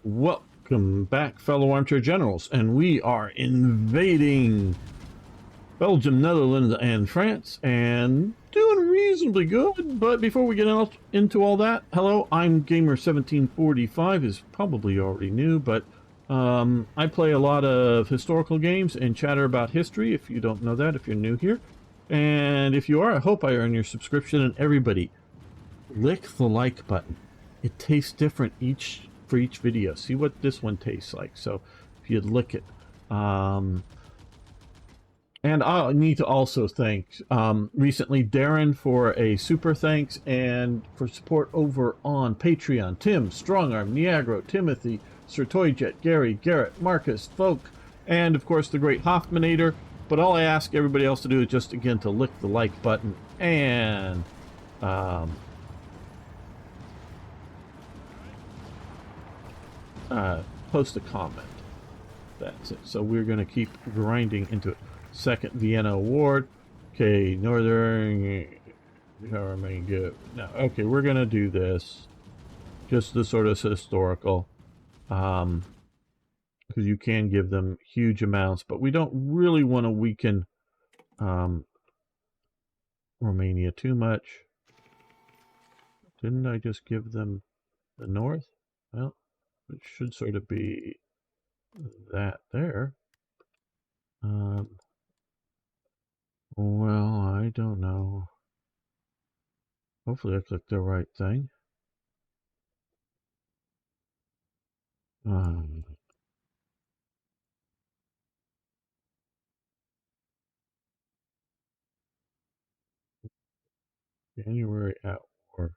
Welcome back, fellow armchair generals, and we are invading Belgium, Netherlands, and France, and doing reasonably good. But before we get into all that, hello, I'm Gamer1745, is probably already new, but I play a lot of historical games and chatter about history, if you don't know that, if you're new here. And if you are, I hope I earn your subscription, and everybody, lick the like button. It tastes different for each video. See what this one tastes like. So if you'd lick it. And I need to also thank recently Darren for a super thanks and for support over on Patreon. Tim, Strongarm, Niagro, Timothy, Sir Toyjet, Gary, Garrett, Marcus, Folk, and of course the great Hoffmanator. But all I ask everybody else to do is just again to lick the like button and post a comment. That's it. So we're going to keep grinding into it. Second Vienna Award. Okay, Northern. How am I good? No, okay, we're going to do this. Just the sort of historical. Because you can give them huge amounts, but we don't really want to weaken Romania too much. Didn't I just give them the north? Well, it should sort of be that there. Well, I don't know. Hopefully I clicked the right thing. January at war.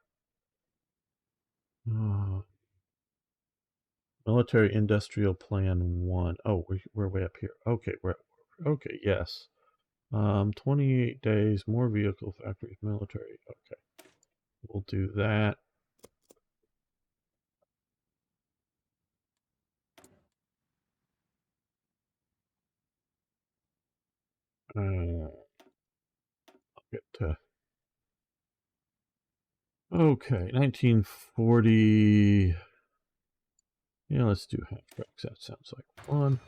Military Industrial Plan 1. Oh, we're way up here. Okay, okay, yes. 28 days, more vehicle factories, military. Okay. We'll do that. I'll get to... Okay, 1940. Yeah, let's do half tracks. That sounds like fun.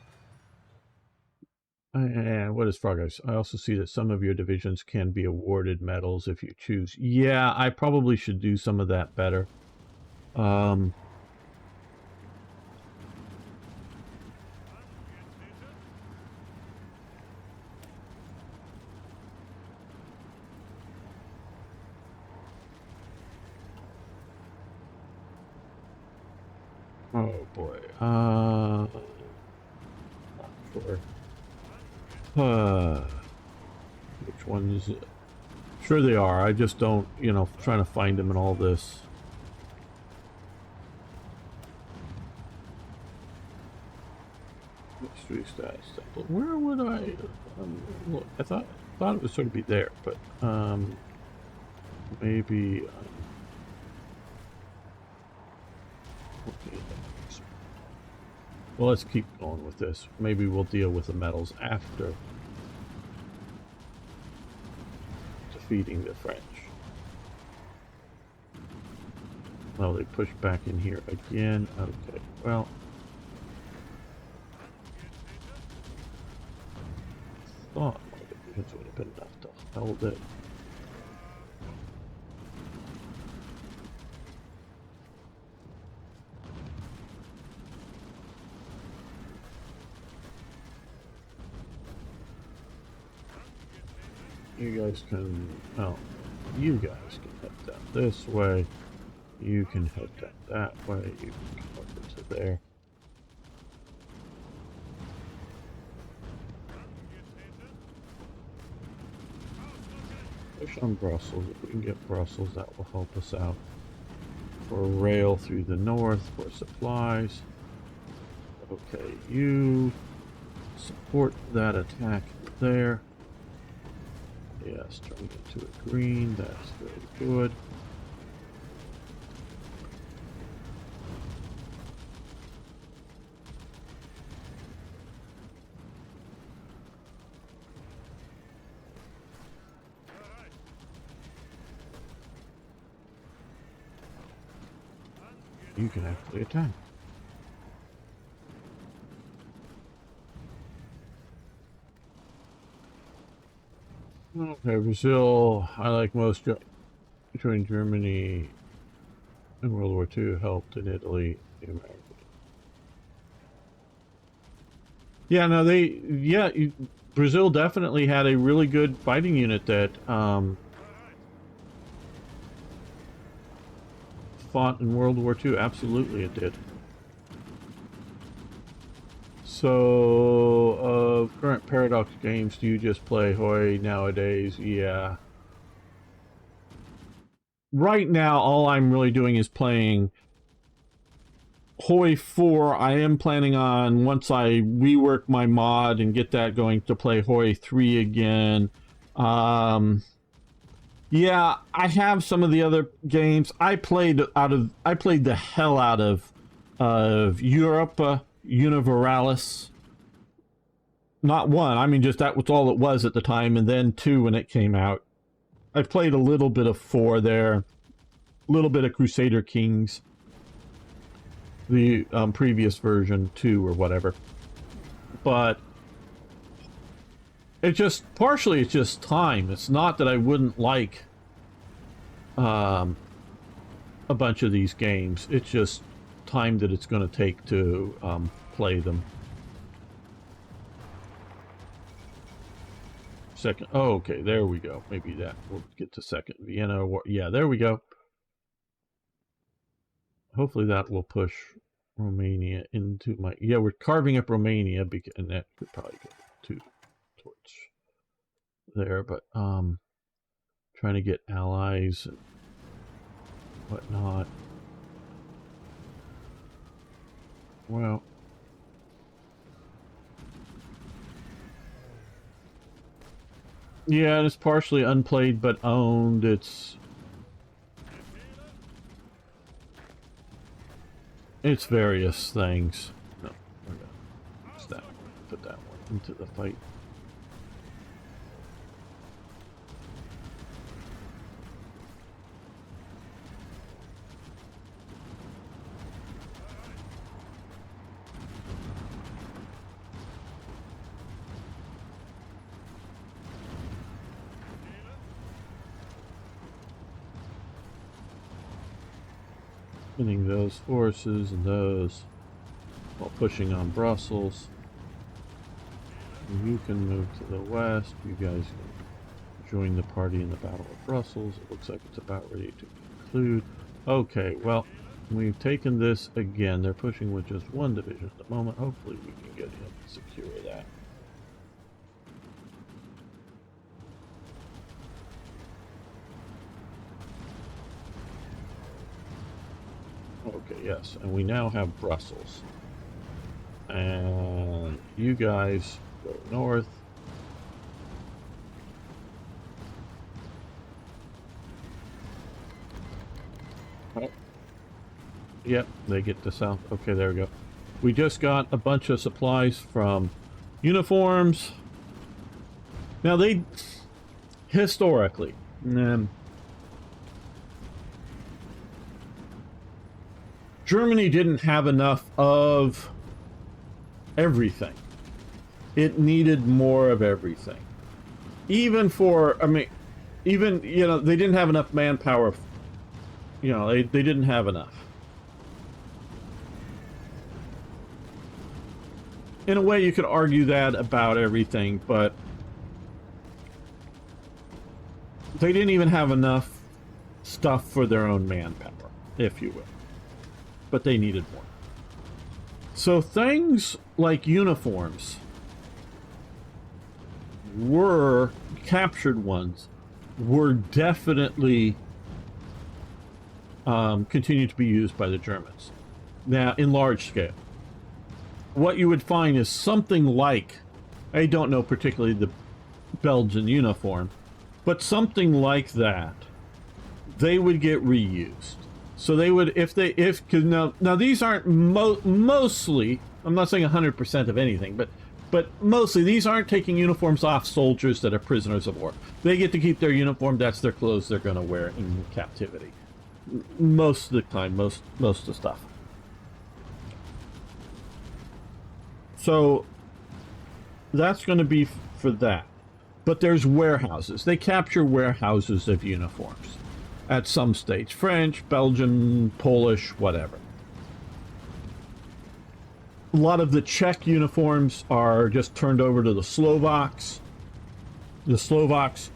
And what is progress? I also see that some of your divisions can be awarded medals if you choose. Yeah, I probably should do some of that better. Oh boy. Not sure. Which one is it? Sure they are. I just don't, you know, trying to find them in all this. Mystery status. But where would I look? I thought it would sort of be there, but maybe. Okay. Well, let's keep going with this. Maybe we'll deal with the medals after defeating the French. Oh, they pushed back in here again. Okay, well. Thought my divisions would have been enough to hold it. You guys can, oh, you guys can head down this way. You can head down that way. You can come over to there. Push on Brussels. If we can get Brussels, that will help us out. For rail through the north for supplies. Okay, you support that attack there. Yes, turn it to a green. That's very good. You can actually attack. Okay, Brazil, I like most, joined Germany in World War II, helped in Italy, the Americans. Yeah, no, Brazil definitely had a really good fighting unit that fought in World War II. Absolutely, it did. So, of current Paradox games, do you just play Hoi nowadays? Yeah. Right now, all I'm really doing is playing Hoi 4. I am planning on, once I rework my mod and get that going, to play Hoi 3 again. Yeah, I have some of the other games. I played the hell out of Europa Universalis. Not one, I mean just that was all it was at the time, and then 2 when it came out. I played a little bit of 4 there, a little bit of Crusader Kings, the previous version 2 or whatever. But it's just time. It's not that I wouldn't like a bunch of these games. It's just time that it's going to take to play them. Second, oh, okay, there we go. Maybe that we'll get to second Vienna War. Yeah, there we go. Hopefully that will push Romania into my. Yeah, we're carving up Romania, and that could probably go towards there. But trying to get allies and whatnot. Well. Yeah, it's partially unplayed but owned. It's various things. No, we're gonna use that one. Put that one into the fight. Pinning those forces and those while pushing on Brussels. And you can move to the west. You guys can join the party in the Battle of Brussels. It looks like it's about ready to conclude. Okay, well, we've taken this again. They're pushing with just one division at the moment. Hopefully we can get in and secure that. Okay, yes, and we now have Brussels. And you guys go north. Oh. Yep, they get the south. Okay, there we go. We just got a bunch of supplies from uniforms. Now they, historically, Germany didn't have enough of everything. It needed more of everything. Even for, I mean, even, you know, they didn't have enough manpower. You know, they didn't have enough. In a way, you could argue that about everything, but they didn't even have enough stuff for their own manpower, if you will. But they needed more. So things like uniforms were captured ones were definitely continued to be used by the Germans. Now, in large scale. What you would find is something like, I don't know particularly the Belgian uniform, but something like that, they would get reused. So they would, because now these aren't mostly, I'm not saying 100% of anything, but mostly these aren't taking uniforms off soldiers that are prisoners of war. They get to keep their uniform, that's their clothes they're going to wear in captivity. Most of the time, most of the stuff. So that's going to be for that. But there's warehouses. They capture warehouses of uniforms at some stage. French, Belgian, Polish, whatever. A lot of the Czech uniforms are just turned over to the Slovaks. The Slovaks,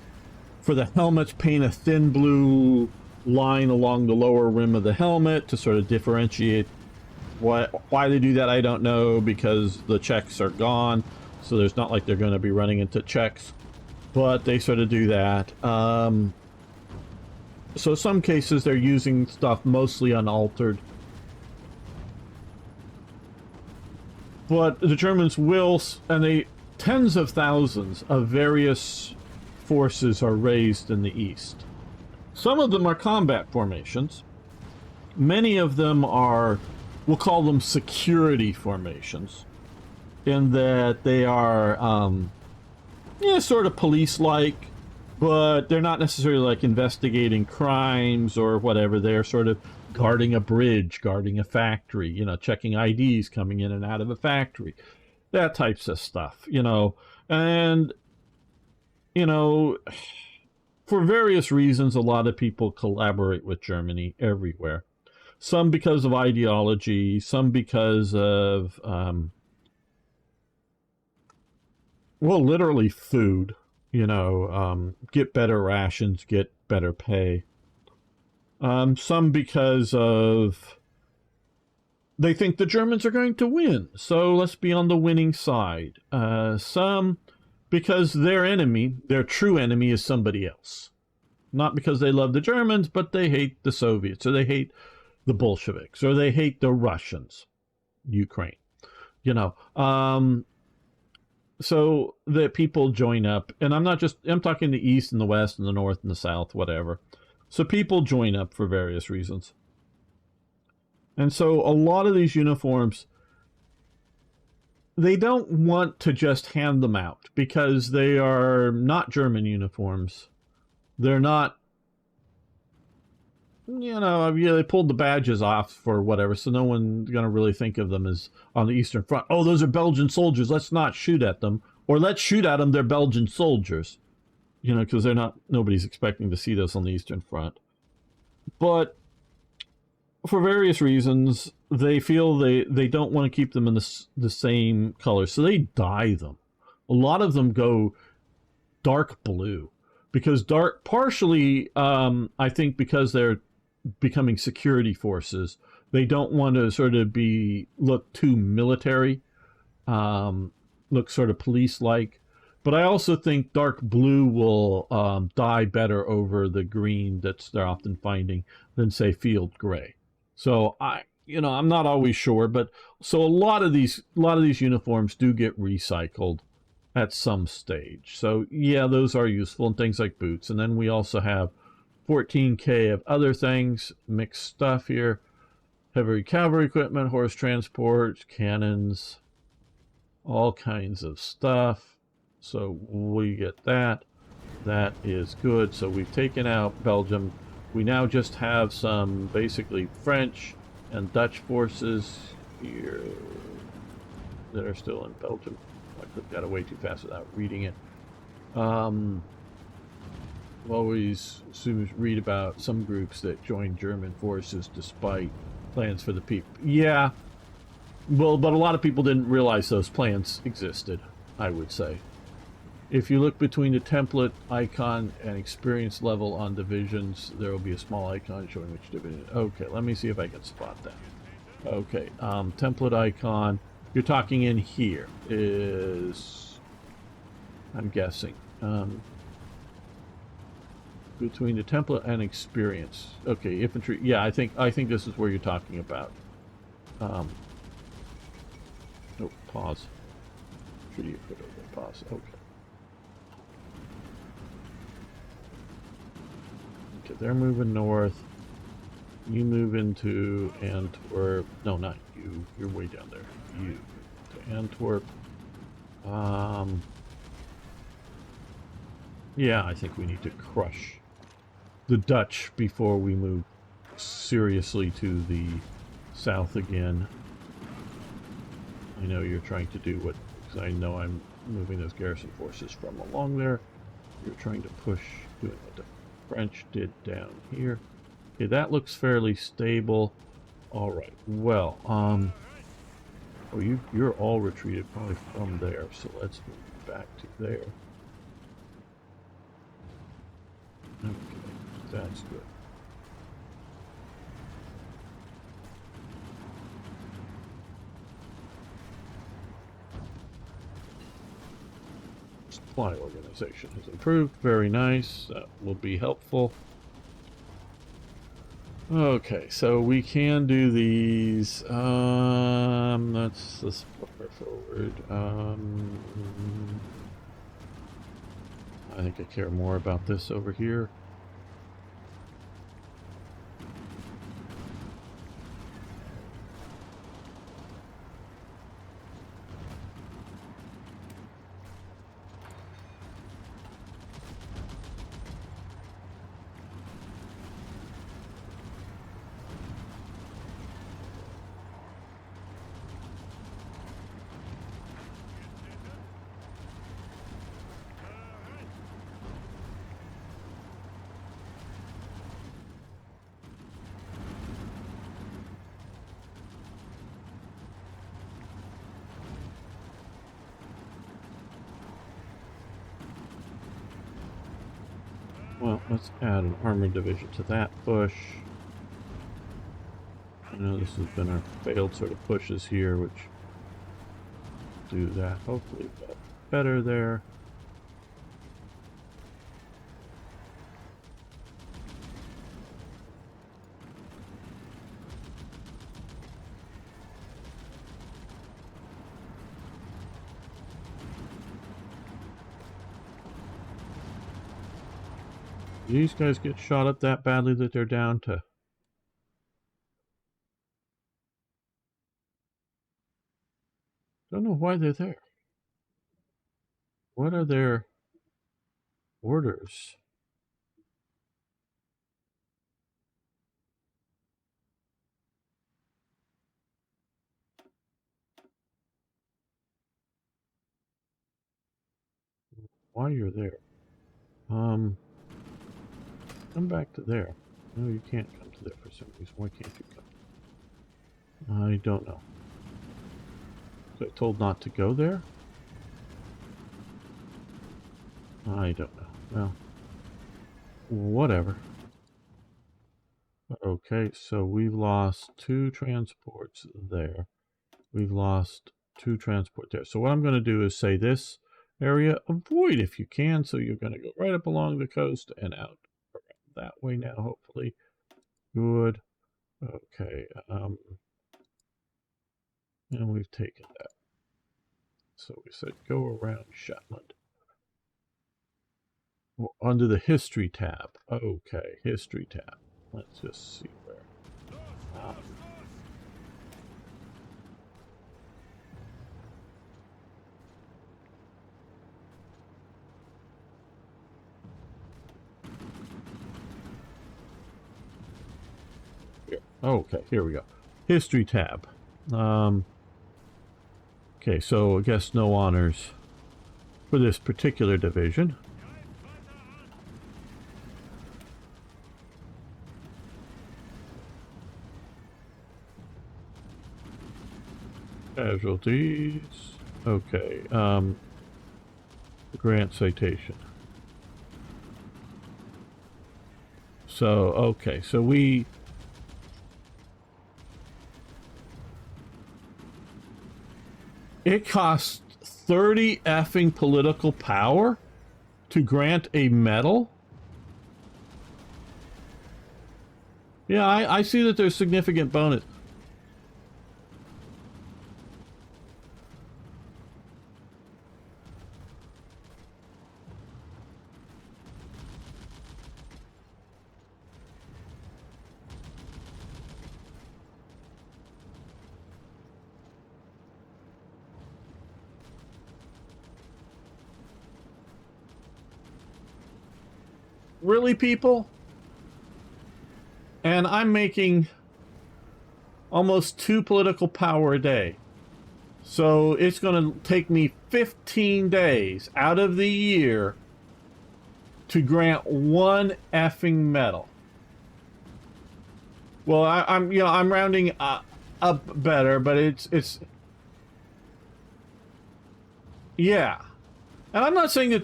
for the helmets, paint a thin blue line along the lower rim of the helmet to sort of differentiate. Why they do that, I don't know, because the Czechs are gone, so there's not like they're going to be running into Czechs. But they sort of do that. So some cases they're using stuff mostly unaltered. But the Germans will, and tens of thousands of various forces are raised in the east. Some of them are combat formations. Many of them are, we'll call them security formations, in that they are sort of police-like, but they're not necessarily like investigating crimes or whatever. They're sort of guarding a bridge, guarding a factory, you know, checking IDs coming in and out of a factory, that types of stuff, you know. And, you know, for various reasons, a lot of people collaborate with Germany everywhere. Some because of ideology, some because of, well, literally food, you know, get better rations, get better pay. Some because of they think the Germans are going to win, so let's be on the winning side. Some because their enemy, their true enemy, is somebody else. Not because they love the Germans, but they hate the Soviets, or they hate the Bolsheviks, or they hate the Russians, Ukraine, you know. So that people join up, and I'm talking the East and the West and the North and the South, whatever. So people join up for various reasons. And so a lot of these uniforms, they don't want to just hand them out because they are not German uniforms. They're not, you know, they pulled the badges off for whatever, so no one's going to really think of them as on the Eastern Front. Oh, those are Belgian soldiers. Let's not shoot at them. Or let's shoot at them. They're Belgian soldiers. You know, because nobody's expecting to see this on the Eastern Front. But for various reasons, they feel they don't want to keep them in the same color, so they dye them. A lot of them go dark blue, because partially, I think because they're becoming security forces, they don't want to sort of look too military, look sort of police-like. But I also think dark blue will dye better over the green they're often finding than, say, field gray. So I'm not always sure, but so a lot of these uniforms do get recycled at some stage. So yeah, those are useful, and things like boots. And then we also have 14K of other things, mixed stuff here: heavy cavalry equipment, horse transport, cannons, all kinds of stuff. So we get that. That is good. So we've taken out Belgium. We now just have some basically French and Dutch forces here that are still in Belgium. I clicked that away too fast without reading it. Always read about some groups that join German forces despite plans for the people. Yeah, well, but a lot of people didn't realize those plans existed, I would say. If you look between the template icon and experience level on divisions, there will be a small icon showing which division. Okay, let me see if I can spot that. Okay, template icon. You're talking in here is, I'm guessing, between the template and experience. Okay, infantry. Yeah, I think this is where you're talking about. Oh, pause. Should you put over pause? Okay. Okay, they're moving north. You move into Antwerp. No, not you. You're way down there. You to Antwerp. Yeah, I think we need to crush the Dutch before we move seriously to the south again. I know you're trying to do what, because I know I'm moving those garrison forces from along there. You're trying to push, doing what the French did down here. Okay, that looks fairly stable. All right. Well, oh, you're all retreated probably from there. So let's move back to there. Okay, that's good. Supply organization has improved. Very nice. That will be helpful. Okay, so we can do these. Let's far forward. I think I care more about this over here. Well, let's add an armored division to that push. I know this has been our failed sort of pushes here, which do that. Hopefully better there. These guys get shot up that badly that they're down to... Don't know why they're there. What are their orders? Why you're there? Come back to there. No, you can't come to there for some reason. Why can't you come? I don't know. Was I told not to go there? I don't know. Well, whatever. Okay, so we've lost 2 transports there. We've lost 2 transport there. So what I'm going to do is say this area, avoid if you can. So you're going to go right up along the coast and out that way now, hopefully. Good. Okay. And we've taken that. So we said go around Shetland. Well, under the history tab. Okay, history tab. Let's just see where. Here. Okay, here we go. History tab. Okay, so I guess no honors for this particular division. Casualties. Okay. Grant citation. So, okay. So we... It costs 30 effing political power to grant a medal? Yeah, I see that there's significant bonus. Really, people? And I'm making almost 2 political power a day. So it's going to take me 15 days out of the year to grant one effing medal. Well, I'm you know, I'm rounding up better, but it's yeah. And I'm not saying that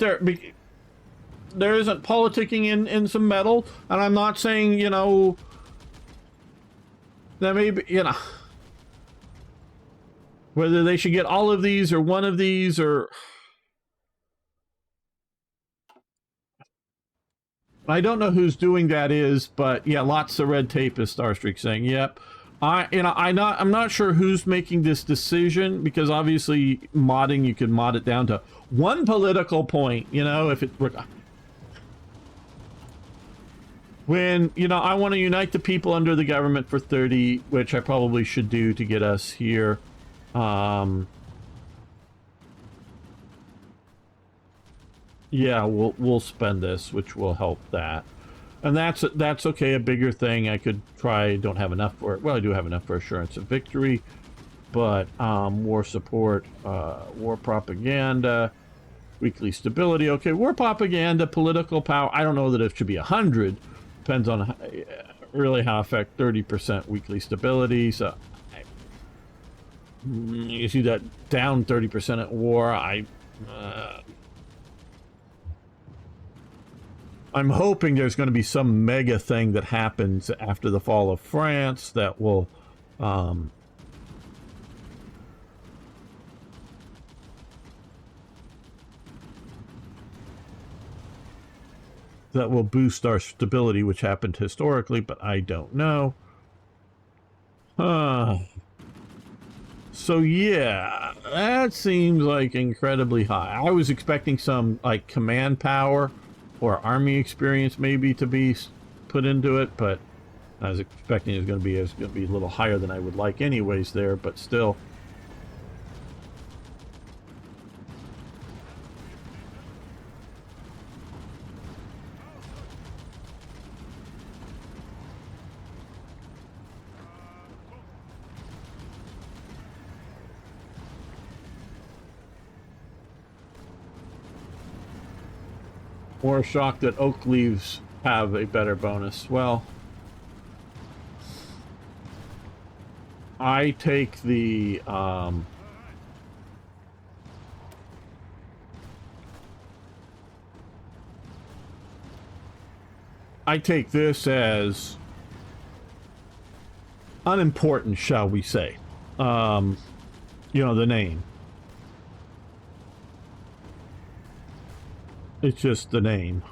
there isn't politicking in some metal, and I'm not saying, you know, that maybe, you know, whether they should get all of these or one of these, or I don't know who's doing that is, but yeah, lots of red tape, is Starstreak saying. Yep. I'm not sure who's making this decision, because obviously modding, you can mod it down to one political point, you know, if it when, you know, I want to unite the people under the government for 30, which I probably should do to get us here. Yeah, we'll spend this, which will help that. And that's okay, a bigger thing I could try. Don't have enough for it. Well, I do have enough for assurance of victory, but war support, war propaganda, weekly stability. Okay, war propaganda, political power. I don't know that it should be 100. Depends on really how affect 30% weekly stability. So you see that down 30% at war. I'm hoping there's going to be some mega thing that happens after the fall of France that will boost our stability, which happened historically, but I don't know. So yeah, that seems like incredibly high. I was expecting some like command power or army experience maybe to be put into it, but I was expecting it's going to be a little higher than I would like anyways there, but still. More shocked that oak leaves have a better bonus. Well, I take the I take this as unimportant, shall we say. You know, the name. It's just the name.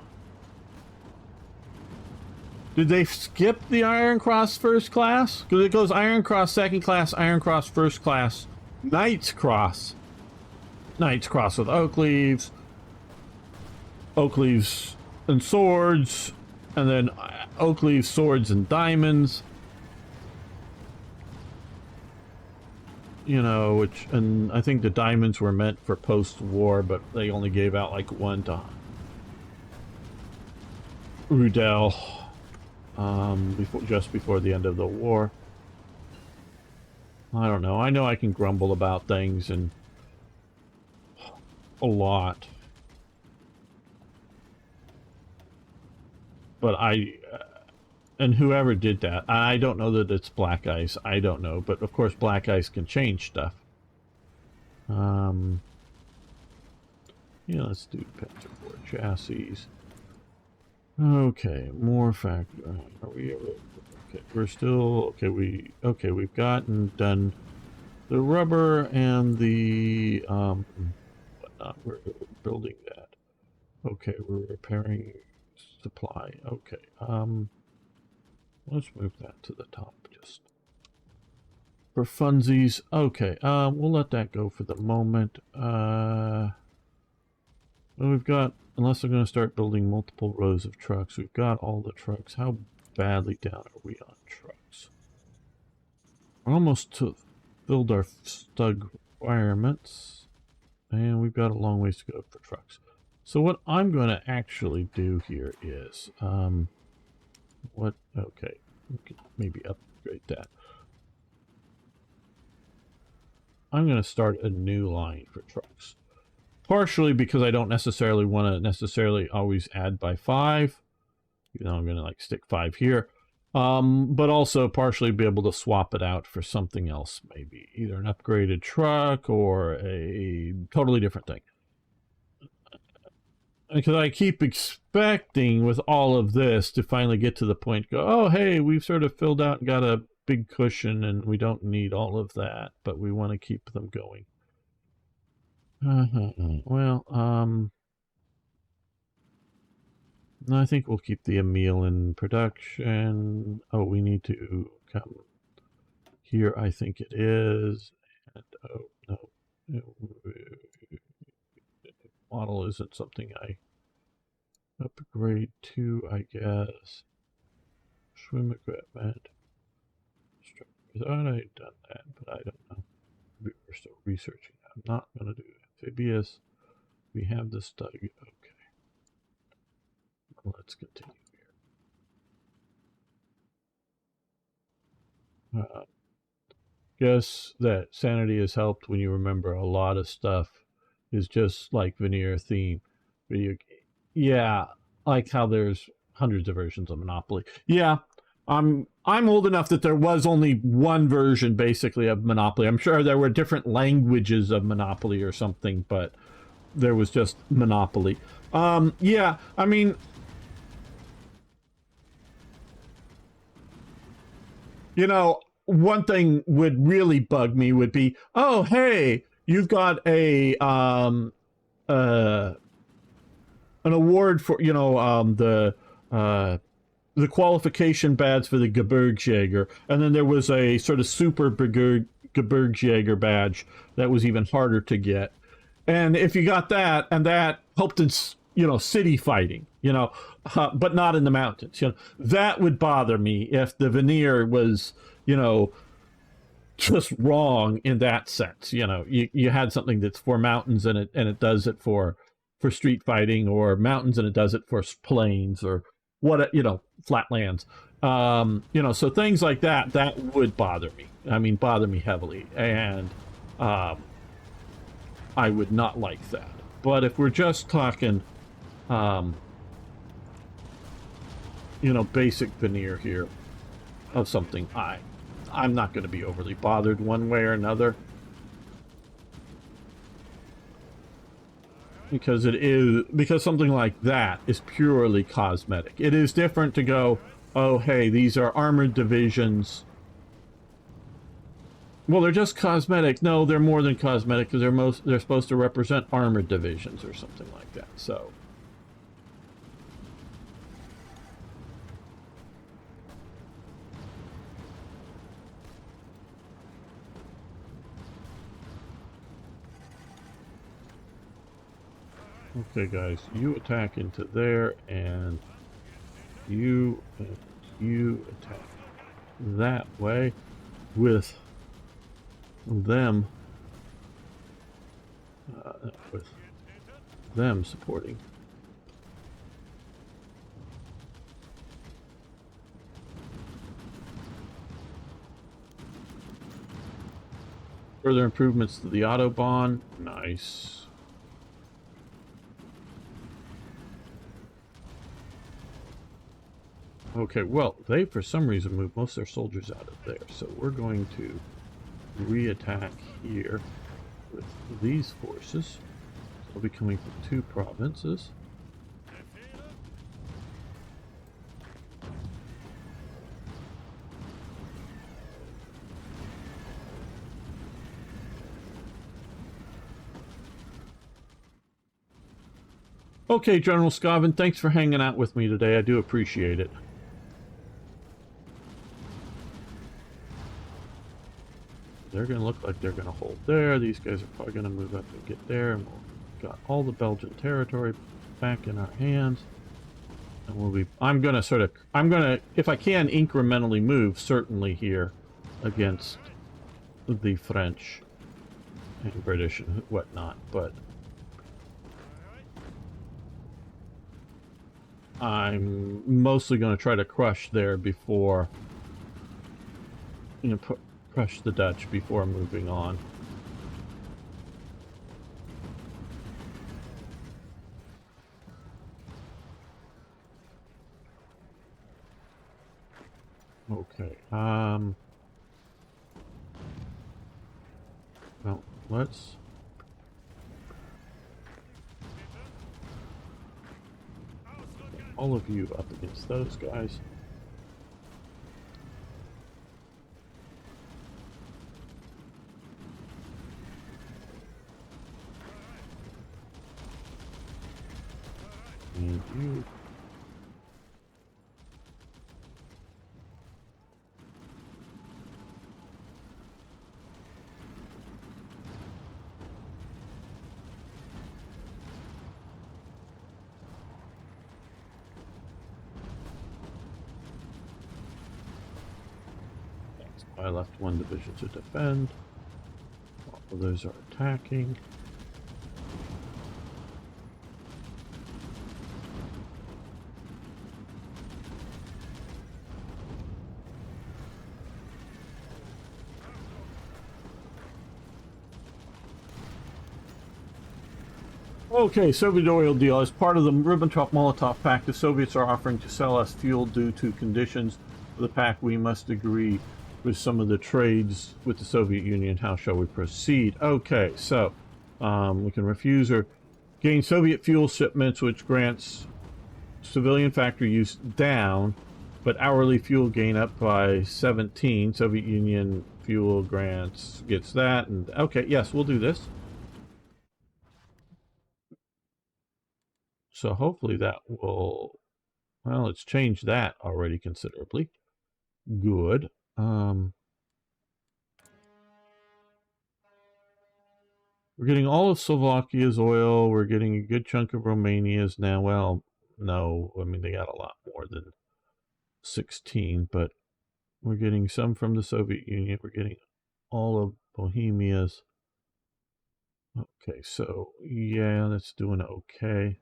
Did they skip the Iron Cross first class? Because it goes Iron Cross second class, Iron Cross first class, Knight's Cross. Knight's Cross with oak leaves and swords, and then oak leaves, swords, and diamonds. You know, which, and I think the diamonds were meant for post-war, but they only gave out like one to Rudel just before the end of the war. I don't know. I know I can grumble about things and a lot, but and whoever did that, I don't know that it's Black Ice. I don't know, but of course Black Ice can change stuff. Yeah, let's do Panzer IV chassis. Okay, more factor. Are we? Okay, we're still okay. We've gotten done the rubber and the whatnot. We're building that. Okay, we're repairing supply. Okay, let's move that to the top just for funsies. Okay, we'll let that go for the moment. Well, we've got, unless I'm going to start building multiple rows of trucks, we've got all the trucks. How badly down are we on trucks? We're almost filled our stug requirements, and we've got a long ways to go for trucks. So what I'm going to actually do here is, okay, we could maybe upgrade that. I'm going to start a new line for trucks. partially because I don't necessarily want to always add by 5. You know, I'm going to like stick 5 here. But also partially be able to swap it out for something else, maybe either an upgraded truck or a totally different thing. Because I keep expecting with all of this to finally get to the point, go, oh, hey, we've sort of filled out and got a big cushion and we don't need all of that, but we want to keep them going. Well, I think we'll keep the Emil in production. Oh, we need to come here, I think it is. And, oh, no. Model isn't something I upgrade to, I guess. Swim equipment. I thought I'd done that, but I don't know. Maybe we're still researching. I'm not going to do amphibious. We have this dug. Okay. Let's continue here. Guess that sanity has helped when you remember a lot of stuff is just like veneer theme. Yeah, like how there's hundreds of versions of Monopoly. Yeah, I'm old enough that there was only one version basically of Monopoly. I'm sure there were different languages of Monopoly or something, but there was just Monopoly. Yeah, I mean, you know, one thing would really bug me would be, oh, hey, you've got a an award for, you know, the qualification badge for the Gebirgsjäger, and then there was a sort of super Gebirgsjäger badge that was even harder to get. And if you got that, and that helped in, you know, city fighting, you know, but not in the mountains, you know, that would bother me if the veneer was, you know, just wrong in that sense. You know, you had something that's for mountains and it does it for street fighting, or mountains and it does it for plains, or what, you know, flatlands. You know, so things like that would bother me. I mean, bother me heavily, and I would not like that. But if we're just talking, you know, basic veneer here of something, I'm not going to be overly bothered one way or another, because something like that is purely cosmetic. It is different to go, oh, hey, these are armored divisions. Well, they're just cosmetic. No, they're more than cosmetic, because they're supposed to represent armored divisions or something like that. So okay, guys, you attack into there, and you attack that way with them supporting. Further improvements to the Autobahn. Nice. Okay, well, they for some reason moved most of their soldiers out of there, so we're going to re-attack here with these forces. They'll be coming from 2 provinces. Okay, General Scoven, thanks for hanging out with me today. I do appreciate it. They're going to look like they're going to hold there. These guys are probably going to move up and get there. And we've got all the Belgian territory back in our hands. And we'll be... I'm going to, if I can, incrementally move, certainly here, against the French and British and whatnot. But I'm mostly going to try to crush there before, you know, crush the Dutch before moving on. Okay. Well, let's... all of you up against those guys. And you. I left one division to defend. All of those are attacking. Okay, Soviet oil deal. As part of the Ribbentrop-Molotov Pact, the Soviets are offering to sell us fuel due to conditions of the pact. We must agree with some of the trades with the Soviet Union. How shall we proceed? Okay, so we can refuse or gain Soviet fuel shipments, which grants civilian factory use down, but hourly fuel gain up by 17. Soviet Union fuel grants gets that. And okay, yes, we'll do this. So hopefully that will, well, it's changed that already considerably. Good. We're getting all of Slovakia's oil. We're getting a good chunk of Romania's now. Well, no, I mean, they got a lot more than 16, but we're getting some from the Soviet Union. We're getting all of Bohemia's. Okay, so yeah, that's doing okay.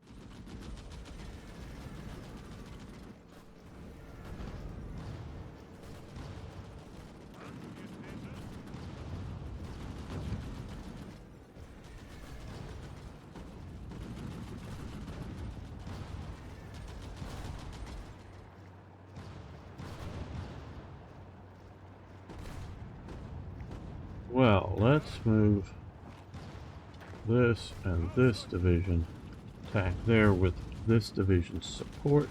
Well, let's move this and this division. Attack there with this division's support.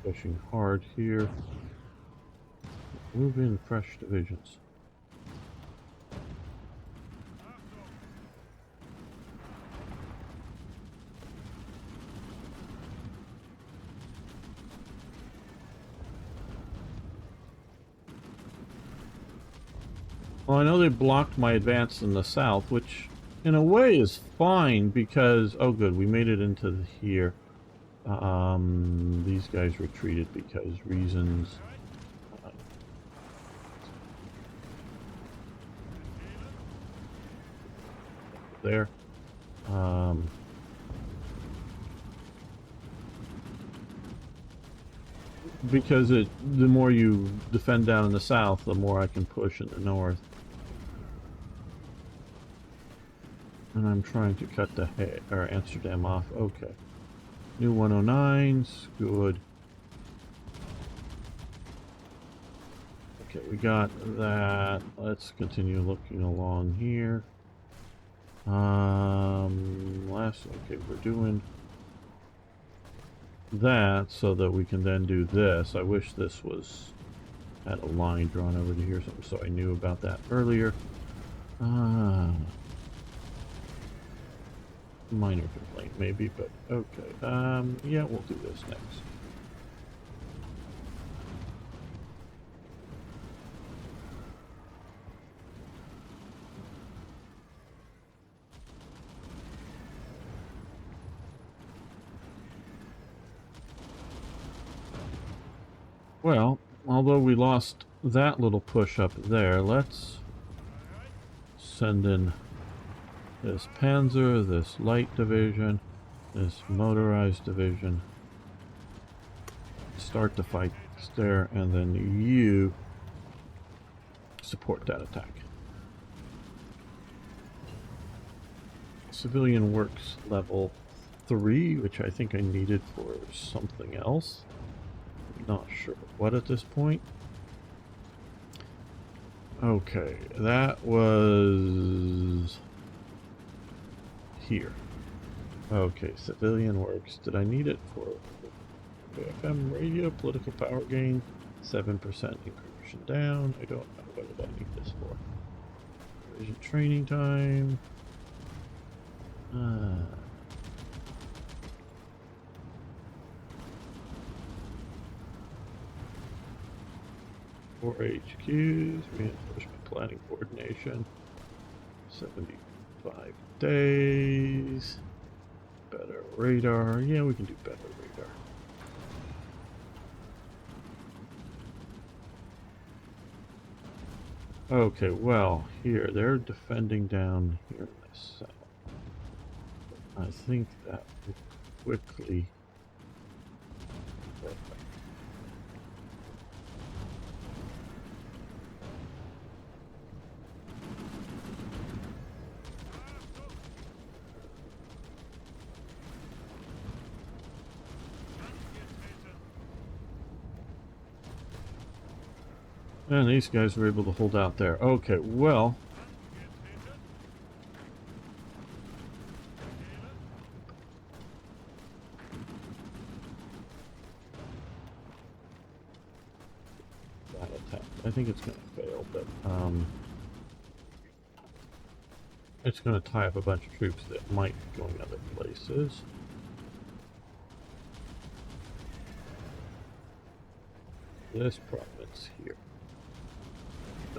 Pushing hard here. Move in fresh divisions. Well, I know they blocked my advance in the south, which in a way is fine because, oh good, we made it into here. These guys retreated because reasons. There. Because the more you defend down in the south, the more I can push in the north. And I'm trying to cut the Amsterdam off. Okay. New 109s. Good. Okay, we got that. Let's continue looking along here. Okay, we're doing that so that we can then do this. I wish this had a line drawn over to here, something so I knew about that earlier. minor complaint maybe, but okay. Yeah, we'll do this next. Well, although we lost that little push up there, let's send in this Panzer, this light division, this motorized division. Start the fight there, and then you support that attack. Civilian works level 3, which I think I needed for something else. Not sure what at this point. Okay, that was here. Okay, civilian works. Did I need it for FM radio, political power gain, 7% incursion down? I don't know. What did I need this for? Division training time. 4 HQs, reinforcement planning coordination, 75 days, better radar. Yeah, we can do better radar. Okay, well, here, they're defending down here in the south. I think that will quickly... And these guys were able to hold out there. Okay, well... that attack. I think it's going to fail, but... it's going to tie up a bunch of troops that might be going other places. This province here.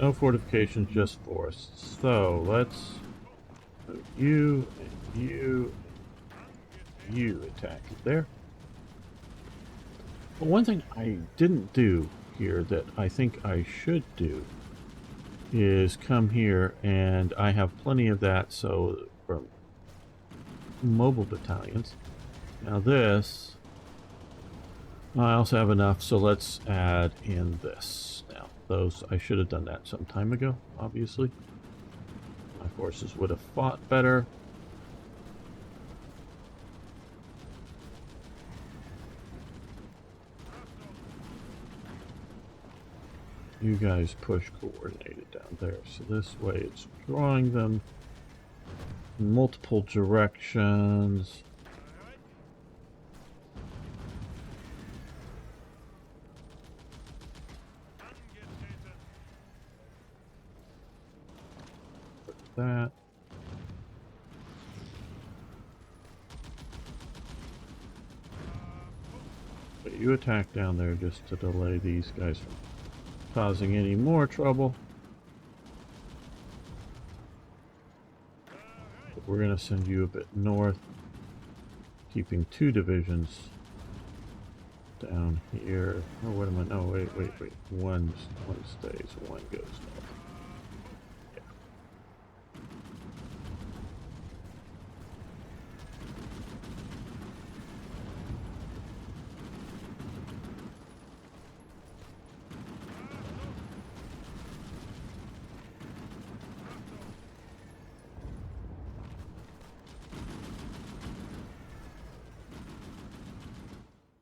No fortifications, just forests. So let's move you and you and you attack there. But one thing I didn't do here that I think I should do is come here, and I have plenty of that, so for mobile battalions. Now this, I also have enough, so let's add in this. Now, those, I should have done that some time ago, obviously. My forces would have fought better. You guys push coordinated down there, so this way it's drawing them in multiple directions. That. But you attack down there just to delay these guys from causing any more trouble. But we're going to send you a bit north, keeping 2 divisions down here. Oh, what am I? No, wait. One stays, one goes north.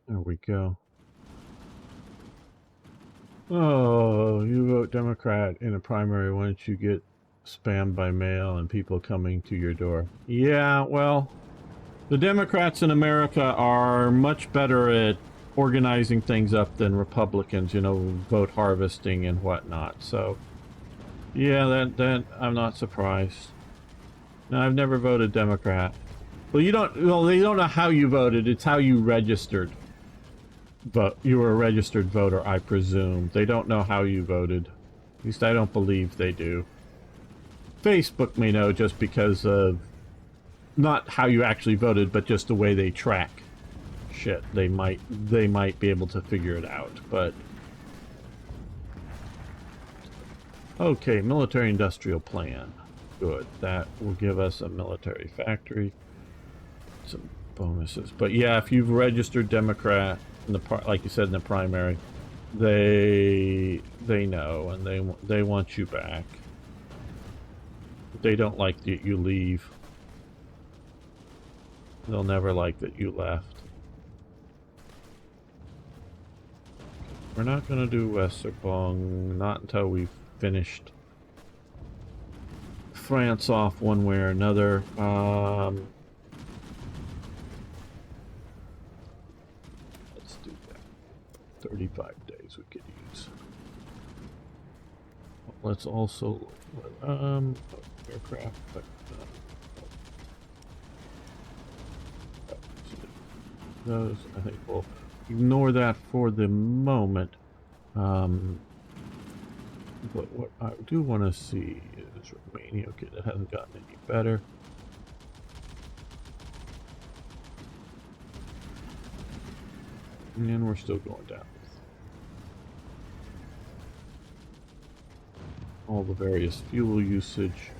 There we go. Oh, you vote Democrat in a primary once you get spammed by mail and people coming to your door. Yeah, well, the Democrats in America are much better at organizing things up than Republicans, you know, vote harvesting and whatnot. So, yeah, that I'm not surprised. No, I've never voted Democrat. Well, you don't. Well, they don't know how you voted. It's how you registered. But you were a registered voter, I presume. They don't know how you voted. At least I don't believe they do. Facebook may know just because of not how you actually voted, but just the way they track shit. They might be able to figure it out, but okay, military industrial plan. Good. That will give us a military factory. Some bonuses. But yeah, if you've registered Democrat in the like you said in the primary, they know and they want you back. They don't like that you leave. They'll never like that you left. We're not going to do Westerbork, not until we've finished France off one way or another. Let's do that. 35 days we could use. Let's also aircraft. Those, I think we'll ignore that for the moment. But what I do want to see is Romania. Okay, that hasn't gotten any better. And we're still going down. All the various fuel usage.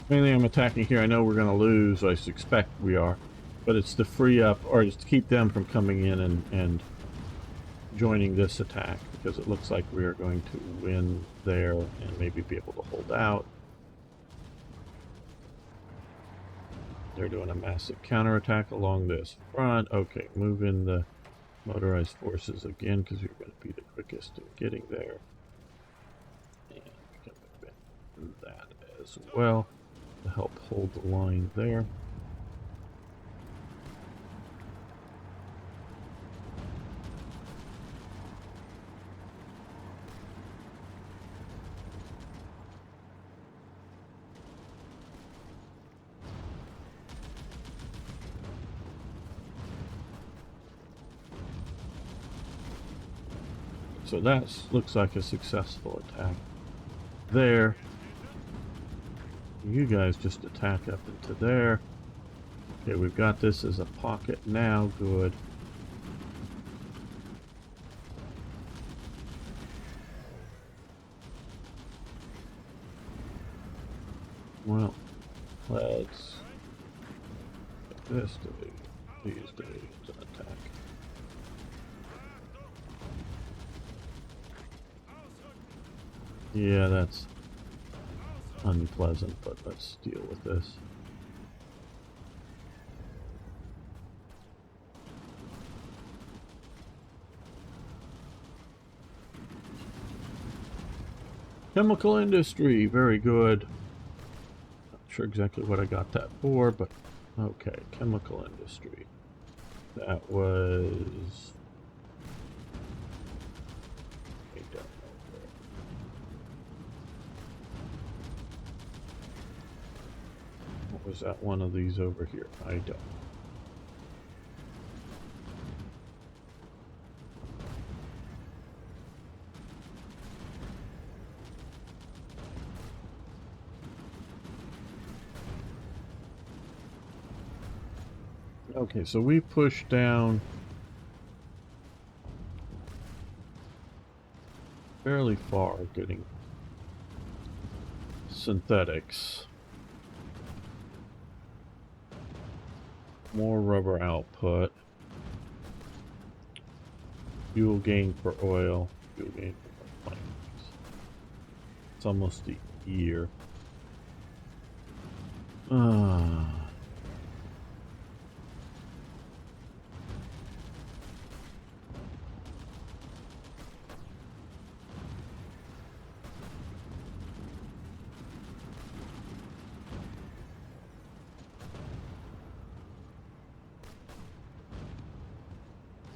Mainly I'm attacking here. I know we're going to lose. I suspect we are. But it's to free up, or it's to keep them from coming in and joining this attack. Because it looks like we are going to win there and maybe be able to hold out. They're doing a massive counterattack along this front. Okay, move in the motorized forces again because you're going to be the quickest in getting there. And we can move in that as well to help hold the line there. So that looks like a successful attack there. You guys just attack up into there. Okay, we've got this as a pocket now. Good. Well, let's put this division, these divisions and attack. Yeah, that's unpleasant, but let's deal with this. Chemical industry, very good. Not sure exactly what I got that for, but okay, chemical industry. That was... Was that one of these over here? I don't. Okay, so we pushed down fairly far, getting synthetics. More rubber output. Fuel gain for oil. Fuel gain for planes. It's almost a year.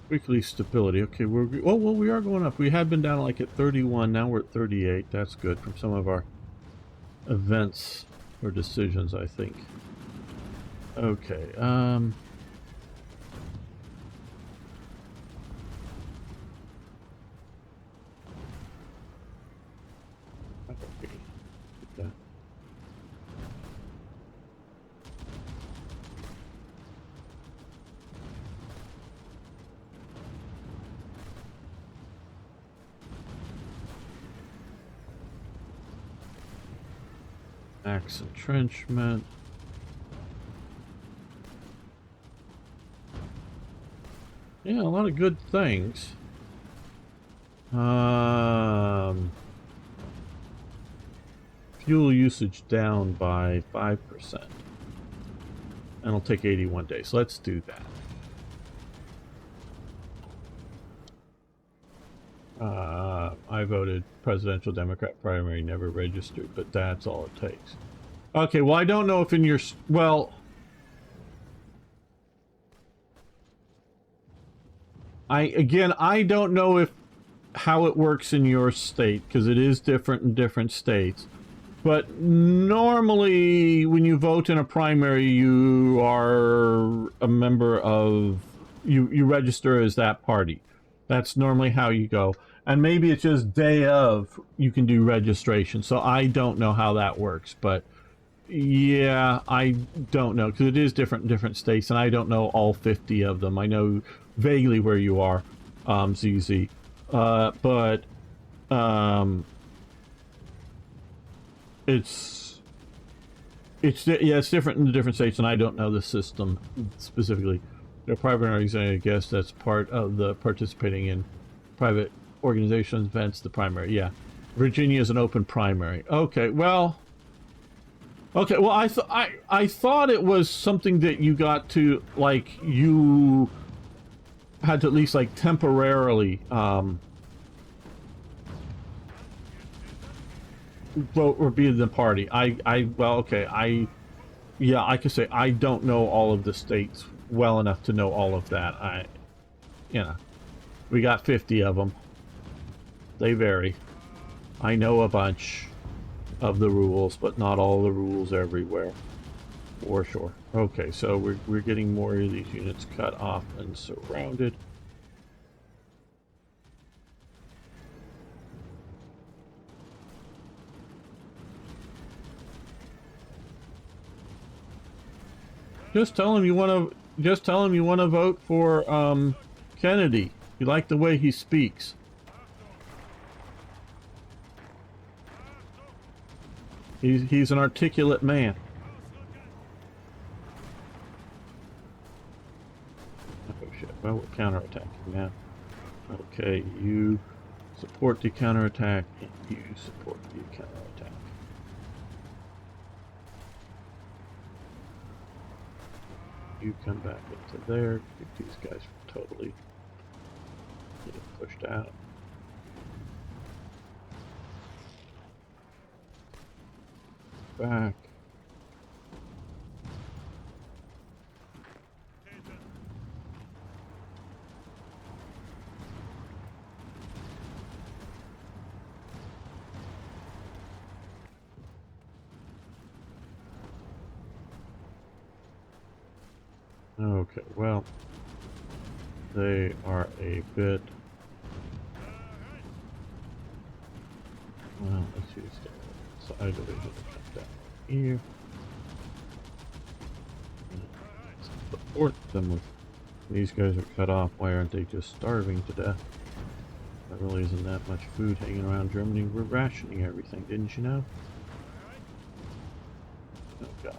Weekly stability. Okay, well, we are going up. We had been down like at 31. Now we're at 38. That's good from some of our events or decisions, I think. Okay. Okay. Max entrenchment. Yeah, a lot of good things. Fuel usage down by 5%. And it'll take 81 days. So let's do that. I voted presidential Democrat primary, never registered, but that's all it takes. Okay, well, I don't know if in your... Well... I don't know if how it works in your state, because it is different in different states. But normally, when you vote in a primary, you are a member of... You register as that party. That's normally how you go. And maybe it's just day of you can do registration. So I don't know how that works. But yeah, I don't know. Because it is different in different states. And I don't know all 50 of them. I know vaguely where you are, ZZ. But it's different in the different states, and I don't know the system specifically. They're private organizations, I guess that's part of the participating in private organizations events. The primary, yeah. Virginia is an open primary. Okay, well, I thought it was something that you got to, like, you had to at least like temporarily vote or be in the party. Well, okay, yeah, I could say I don't know all of the states well enough to know all of that. You know, we got 50 of them. They vary. I know a bunch of the rules, but not all the rules everywhere. For sure. Okay, so we're getting more of these units cut off and surrounded. Just tell him you want to vote for Kennedy. You like the way he speaks. He's an articulate man. Oh shit! Well, we're counterattacking now. Okay, you support the counterattack, and you support the counterattack. You come back into there. Get these guys totally getting pushed out. Back. Okay, well, they are a bit... Well, let's use the side division to come down here. Support them with... These guys are cut off. Why aren't they just starving to death? There really isn't that much food hanging around Germany. We're rationing everything, didn't you know? Oh god.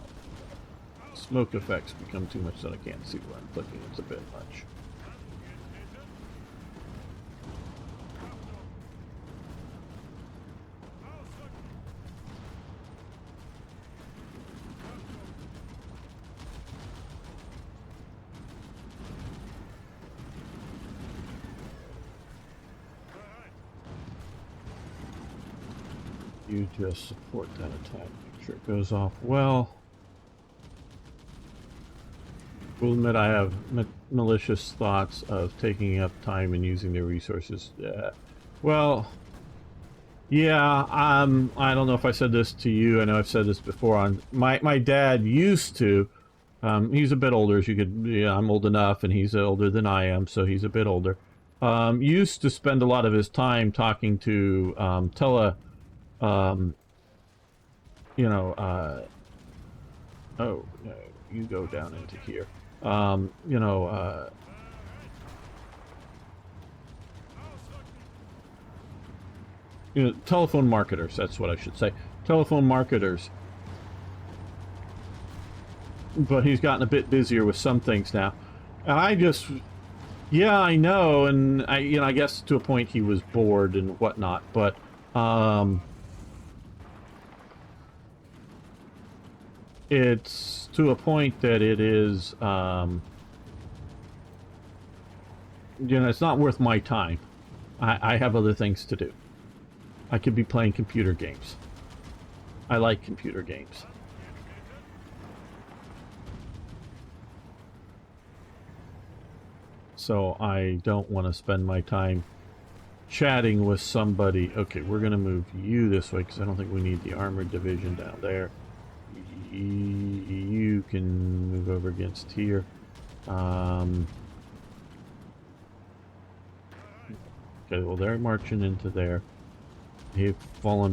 Smoke effects become too much that I can't see where I'm clicking. It's a bit much. You just support that attack. Make sure it goes off well. will admit I have malicious thoughts of taking up time and using their resources. Well, yeah, I don't know if I said this to you. I know I've said this before. On my dad used to. He's a bit older, as you could. Yeah, I'm old enough, and he's older than I am, so he's a bit older. Used to spend a lot of his time talking to um, you know, oh no, you go down into here. You know, telephone marketers. That's what I should say. Telephone marketers. But he's gotten a bit busier with some things now. And I just, yeah, I know, and I guess to a point he was bored and whatnot. But it's to a point that it is, it's not worth my time. I have other things to do. I could be playing computer games. I like computer games. So I don't want to spend my time chatting with somebody. Okay, we're going to move you this way because I don't think we need the armored division down there. You can move over against here. Okay, well, they're marching into there. They've fallen